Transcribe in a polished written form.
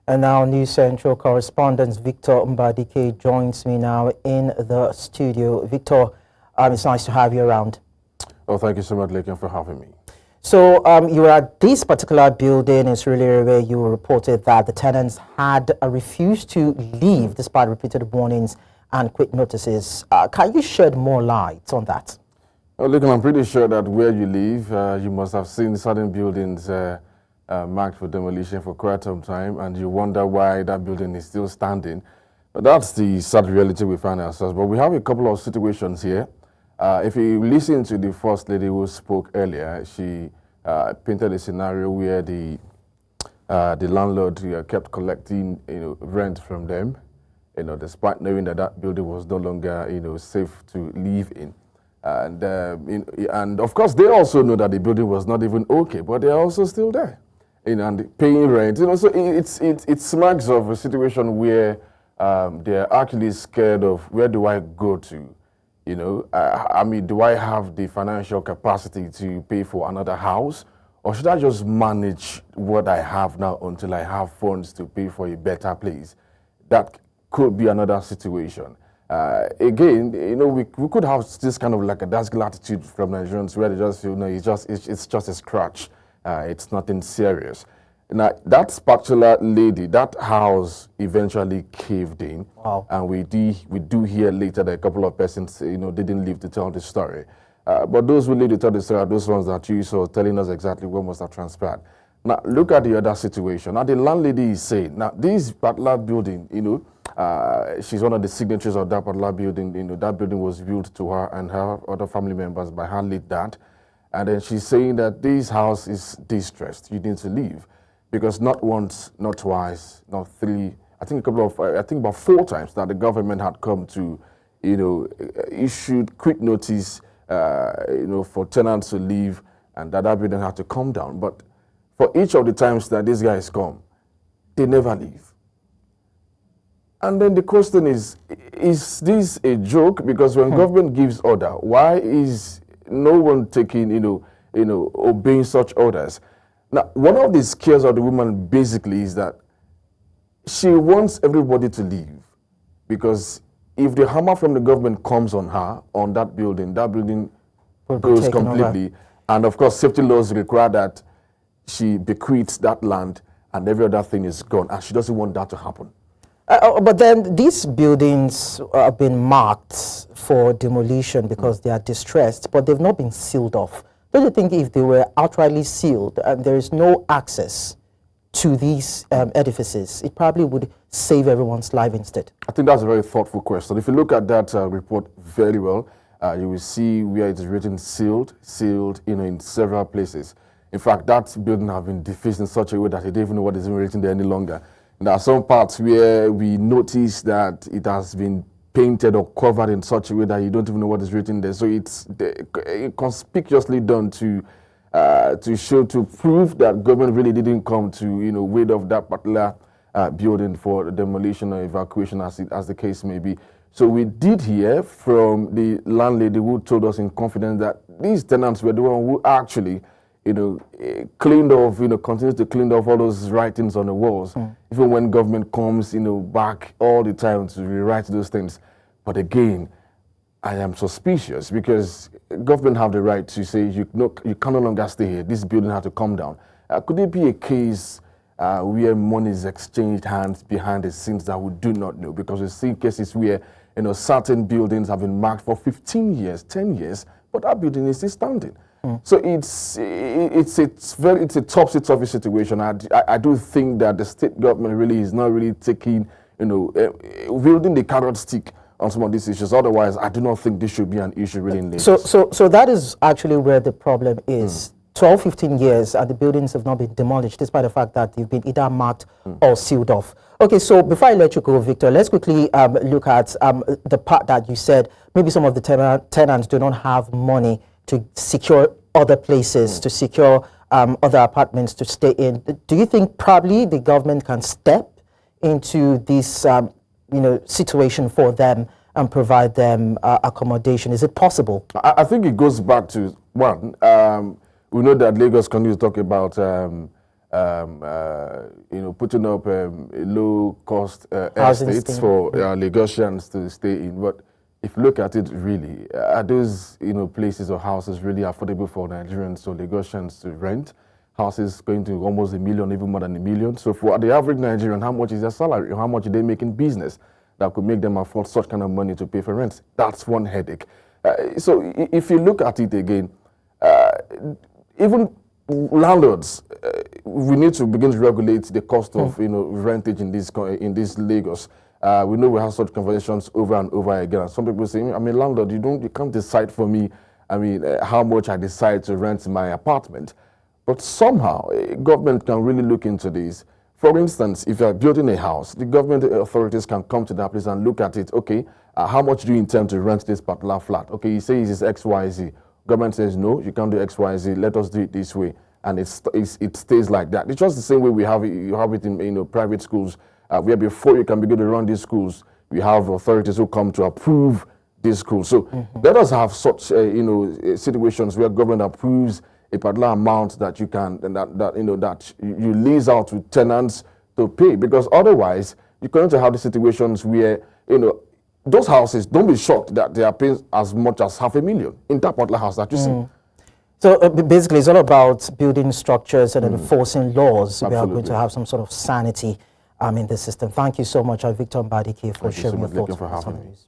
And now News Central correspondent Victor Mbadike joins me now in the studio. Victor, it's nice to have you around. Oh, thank you so much, Lakin, for having me. So you were at this particular building in Surulere where you reported that the tenants had refused to leave despite repeated warnings and quick notices. Can you shed more light on that? Well, Lakin, I'm pretty sure that where you live, you must have seen certain buildings marked for demolition for quite some time, and you wonder why that building is still standing. But that's the sad reality we find ourselves. But we have a couple of situations here. If you listen to the first lady who spoke earlier, she painted a scenario where the landlord kept collecting, rent from them, despite knowing that that building was no longer, safe to live in. And of course, they also know that the building was not even okay, but they're also still there, and paying rent. So it smacks of a situation where they're actually scared of, where do I go to? I mean, do I have the financial capacity to pay for another house? Or should I just manage what I have now until I have funds to pay for a better place? That could be another situation. Again, we could have this kind of like a dazzle attitude from Nigerians where they just feel, it's just a scratch. It's nothing serious. Now, that particular lady, that house eventually caved in. Wow. And we do hear later that a couple of persons, didn't live to tell the story. But those who live to tell the story are those ones that you saw telling us exactly what must have transpired. Now, look at the other situation. Now, the landlady is saying, now, this particular building, she's one of the signatories of that particular building. That building was built to her and her other family members by her late dad. And then she's saying that this house is distressed. You need to leave. Because not once, not twice, not three, I think about 4 times that the government had come to, issued quick notice, for tenants to leave, and that building had to come down. But for each of the times that these guys come, they never leave. And then the question is this a joke? Because when government gives order, why is no one taking, obeying such orders? Now, one of the scares of the woman basically is that she wants everybody to leave, because if the hammer from the government comes on her, on that building goes completely. Over. And of course, safety laws require that she bequeaths that land and every other thing is gone, and she doesn't want that to happen. But then these buildings have been marked for demolition because they are distressed, but they've not been sealed off. Don't you think if they were outrightly sealed and there is no access to these edifices, it probably would save everyone's life instead? I think that's a very thoughtful question. If you look at that report very well, you will see where it is written sealed, in several places. In fact, that building has been defaced in such a way that you don't even know what is written there any longer. And there are some parts where we notice that it has been painted or covered in such a way that you don't even know what is written there. So it's conspicuously done to prove that government really didn't come to wait off that particular building for demolition or evacuation, as the case may be. So we did hear from the landlady who told us in confidence that these tenants were the one who actually cleaned off, continues to clean off all those writings on the walls, even when government comes, back all the time to rewrite those things. But again, I am suspicious because government have the right to say, you can no longer stay here. This building has to come down. Could it be a case where money is exchanged hands behind the scenes that we do not know? Because we've seen cases where, certain buildings have been marked for 15 years, 10 years, but that building is still standing. So it's a topsy-turvy situation. I do think that the state government really is not really taking, wielding the carrot stick on some of these issues. Otherwise, I do not think this should be an issue really in Lagos. So that is actually where the problem is. 12, 15 years and the buildings have not been demolished, despite the fact that they've been either marked or sealed off. Okay, so before I let you go, Victor, let's quickly look at the part that you said maybe some of the tenants do not have money to secure other places, to secure other apartments to stay in. Do you think probably the government can step into this situation for them and provide them accommodation? Is it possible? I think it goes back to one. We know that Lagos continues to talk about putting up low-cost Housing estates scheme. for Lagosians to stay in. But if you look at it really, are those places or houses really affordable for Nigerians or Lagosians to rent? Houses going to almost $1 million, even more than $1 million. So for the average Nigerian, how much is their salary? How much are they making business that could make them afford such kind of money to pay for rent? That's one headache. So if you look at it again, even landlords, we need to begin to regulate the cost of rentage in this Lagos. We know we have such conversations over and over again. And some people say, I mean, landlord, you can't decide for me. I mean, how much I decide to rent my apartment. But somehow, government can really look into this. For instance, if you're building a house, the government authorities can come to that place and look at it. Okay, how much do you intend to rent this particular flat? Okay, you say it is XYZ. Government says, no, you can't do XYZ. Let us do it this way. And it stays like that. It's just the same way you have it in private schools, where before you can begin to run these schools, we have authorities who come to approve these schools. So let us have such situations where government approves a particular amount that you can that you lease out to tenants to pay, because otherwise you're going to have the situations where those houses, don't be shocked that they are paying as much as $500,000 in that particular house that you see. So basically, it's all about building structures and enforcing laws. Absolutely. We are going to have some sort of sanity in the system. Thank you so much, Victor Mbadike, for sharing your thoughts for with us on having me. this.